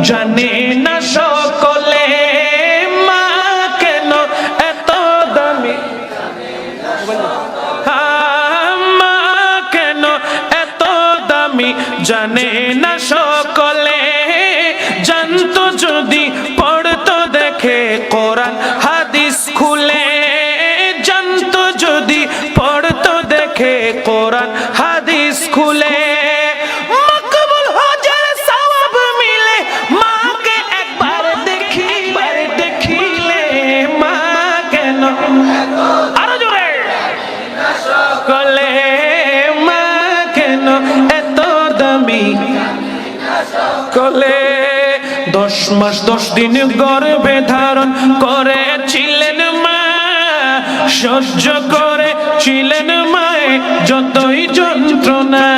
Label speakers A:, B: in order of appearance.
A: জানে না সকলে মা কেন এত দামি, মা কেন এত দামি জানে না সকলে। জানতো যদি পড়তো দেখে কোরআন হাদিস খুলে, জানতো যদি পড়তো দেখে কোরআন হাদিস খুলে। মকবুল হজের সওয়াব মিলে মাকে একবার দেখিলে মা কেন আরো জোরে সকলে মা কেন এত দামি সকলে। 10 মাস 10 দিন গর্ভে ধারণ করেছিলেন মা, সহ্য করেছিলেন মায়ে যতই যন্ত্রণা।